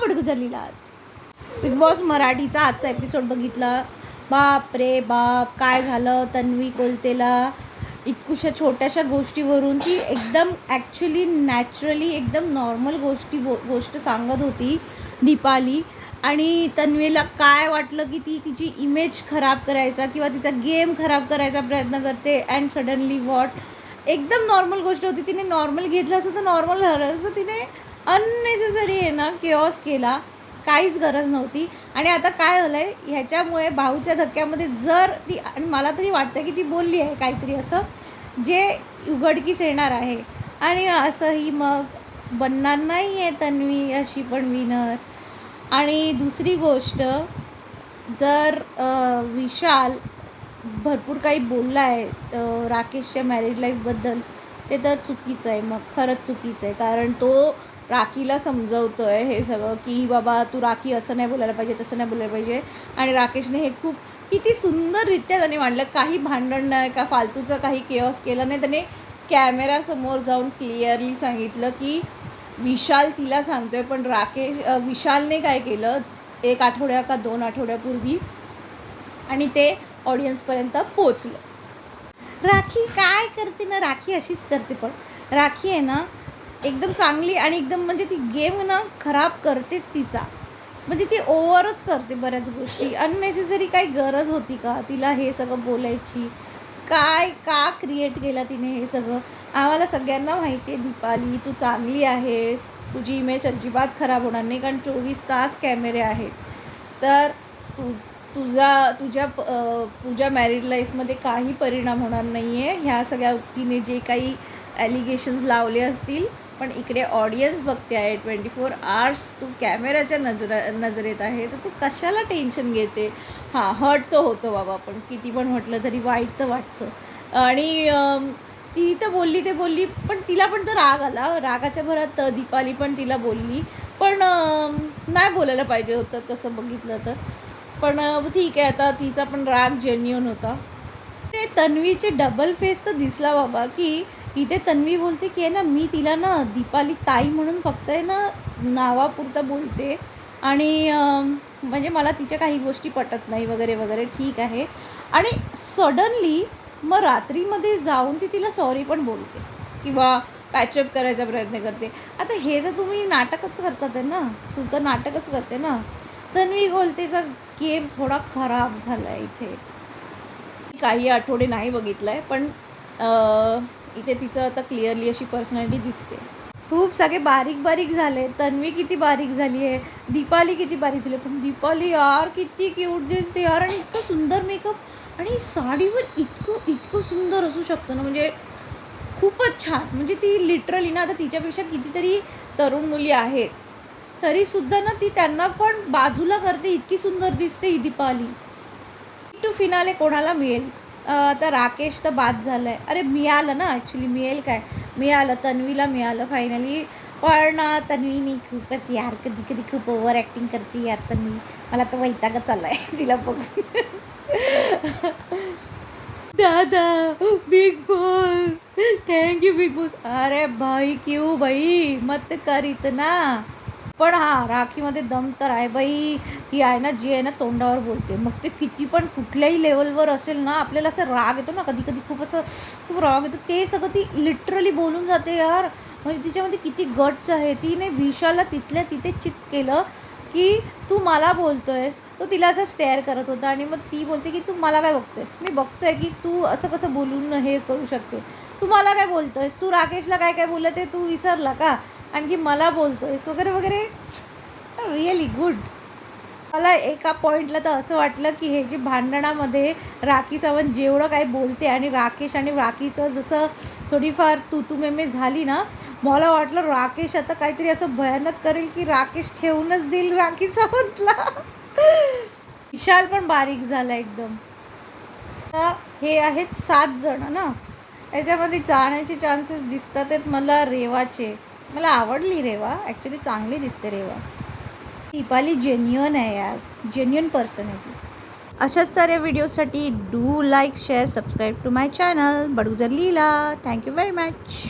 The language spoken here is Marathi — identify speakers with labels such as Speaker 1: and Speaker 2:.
Speaker 1: बडगुजरलीला आज बिग बॉस मराठीचा आजचा एपिसोड बघितला. बाप रे बाप, काय झालं तन्वी कोलतेला. इतकुशा छोट्याशा गोष्टीवरून ती एकदम ॲक्च्युली नॅचरली एकदम नॉर्मल गोष्ट सांगत होती दीपाली. आणि तन्वीला काय वाटलं की ती तिची इमेज खराब करायचा किंवा तिचा गेम खराब करायचा प्रयत्न करते. अँड सडनली वॉट एकदम नॉर्मल गोष्ट होती, तिने नॉर्मल घेतलं असं तर नॉर्मल झालं असं. तिने अननेसेसरी आहे ना केऑस केला, काहीच गरज नव्हती. आणि आता काय झालं आहे ह्याच्यामुळे भाऊच्या धक्क्यामध्ये जर ती, आणि मला तरी वाटतं की ती बोलली आहे काहीतरी असं जे उघडकीस येणार आहे. आणि असंही मग बनणार नाही आहे तन्वी अशी पण विनर. आणि दुसरी गोष्ट, जर विशाल भरपूर काही बोलला आहे राकेशच्या मॅरिड लाईफबद्दल, ते तर चुकीचं आहे. मग खरंच चुकीचं आहे, कारण तो राखीला समजवतो आहे हे सगळं की बाबा तू राखी असं नाही बोलायला पाहिजे, तसं नाही बोलायला पाहिजे. आणि राकेशने हे खूप किती सुंदररित्या त्याने मांडलं. काही भांडण नाही का फालतूचं काही केऑस केलं नाही. त्याने कॅमेरासमोर जाऊन क्लिअरली सांगितलं की विशाल तिला सांगतोय, पण विशालने काय केलं 1 आठवड्या का 2 आठवड्यापूर्वी, आणि ते ऑडियन्सपर्यंत पोचलं. राखी काय करते ना, राखी अशीच करते. पण राखी आहे ना एकदम चांगली आणि एकदम म्हणजे ती गेम ना खराब करतेच तिचा, म्हणजे ती ओव्हरच करते बऱ्याच गोष्टी. अननेसेसरी काही गरज होती का तिला हे सगळं बोलायची? काय का क्रिएट केलं तिने हे सगळं? आम्हाला सगळ्यांना माहिती आहे दीपाली तू चांगली आहेस, तुझी इमेज अजिबात खराब होणार नाही, कारण 24 तास कॅमेरे आहेत. तर तुझ्या मॅरिड लाईफमध्ये काही परिणाम होणार नाही आहे ह्या सगळ्या तिने जे काही ॲलिगेशन्स लावले असतील. पण इकडे ऑडियन्स बघते आहे 24 आवर्स, तू कॅमेऱ्याच्या नजरेत आहे, तर तू कशाला टेन्शन घेते? हां, हर्ट तर होतं बाबा, पण किती पण म्हटलं तरी वाईट तर वाटतं. आणि ती तर बोलली ते बोलली, पण तिला पण तर राग आला. रागाच्या भरात दीपाली पण तिला बोलली, पण नाही बोलायला पाहिजे होतं तसं बघितलं तर. पण ठीक आहे, आता तिचा पण राग जेन्युइन होता. तन्वीचे डबल फेस तर दिसला बाबा, की इथे तन्वी बोलते की आहे ना मी तिला ना दीपाली ताई म्हणून फक्त आहे ना नावापुरतं बोलते, आणि म्हणजे मला तिच्या काही गोष्टी पटत नाही वगैरे वगैरे, ठीक आहे. आणि सडनली मग रात्रीमध्ये जाऊन ती तिला सॉरी पण बोलते किंवा पॅचअप करायचा प्रयत्न करते. आता हे तर तुम्ही नाटकच करतात आहे ना, तू तर नाटकच करते ना. तन्वी गोलतेचा गेम थोडा खराब झाला आहे इथे. काही आठवडे नाही बघितलं आहे, पण इथे तिचं आता क्लिअरली अशी पर्सनॅलिटी दिसते. खूप सगळे बारीक बारीक झाले. तन्वी किती बारीक झाली आहे, दीपाली किती बारीक झाली, पण दीपाली यार किती क्यूट दिसते यार. आणि इतकं सुंदर मेकअप, आणि साडीवर इतकं इतकं सुंदर असू शकतं ना, म्हणजे खूपच छान. म्हणजे ती लिटरली ना, आता तिच्यापेक्षा कितीतरी तरुण मुली आहेत तरीसुद्धा ना ती त्यांना पण बाजूला करते, इतकी सुंदर दिसते ही दीपाली. टू फिनाले कोणाला मिळेल? आता राकेश तर बाद झालं आहे. अरे मिळालं ना, ॲक्च्युली मिळेल काय, मिळालं तन्वीला, मिळालं फायनली. पण तन्वीनी खूपच यार कधी कधी खूप ओव्हर ॲक्टिंग करते यार तन्वी. मला तर वैतागच आला आहे तिला बघून. दादा big boss, thank you big boss. अरे भाई क्यों भाई, मत कर इतना. पण हां, राखीमध्ये दम तर आहे बाई. ती आहे ना, जी आहे ना तोंडावर बोलते. मग ते किती पण कुठल्याही लेवलवर असेल ना, आपल्याला असं राग येतो ना कधी कधी, खूप राग येतो, ते सगळं ती लिटरली बोलून जाते यार. म्हणजे तिच्यामध्ये किती गट्स आहे. तिने विशालला तिथल्या तिथे चित केलं की तू मला बोलतोयस. तो तिला असं स्टेअर करत होता, आणि मग ती बोलते की तू मला काय बघतोयस, मी बघतोय की तू असं कसं बोलून हे करू शकते, तू मला काय बोलतोयस, तू राकेशला काय काय बोललं ते तू विसरला का, आणखी मला बोलतोयस वगैरे वगैरे. Really good. मला एका पॉईंटला तर असं वाटलं की हे जे भांडणामध्ये राखी सावंत जेवढं काही बोलते, आणि राकेश आणि राखीचं जसं थोडीफार तू-तू-मैं-मैं झाली ना, मला वाटलं राकेश आता काहीतरी असं भयानक करेल की राकेश ठेवूनच देईल राखी सावंतला. विशाल पण बारीक झाला एकदम. आता हे आहेत 7 जण ना, याच्यामध्ये जाण्याचे चान्सेस दिसतात आहेत मला रेवाचे. मला आवडली रेवा, ॲक्च्युली चांगली दिसते रेवा. दीपाली जेन्युइन आहे यार, जेन्युइन पर्सन आहे ती. अशाच साऱ्या व्हिडिओसाठी do like share subscribe to my channel Badgujar Leela. Thank you very much.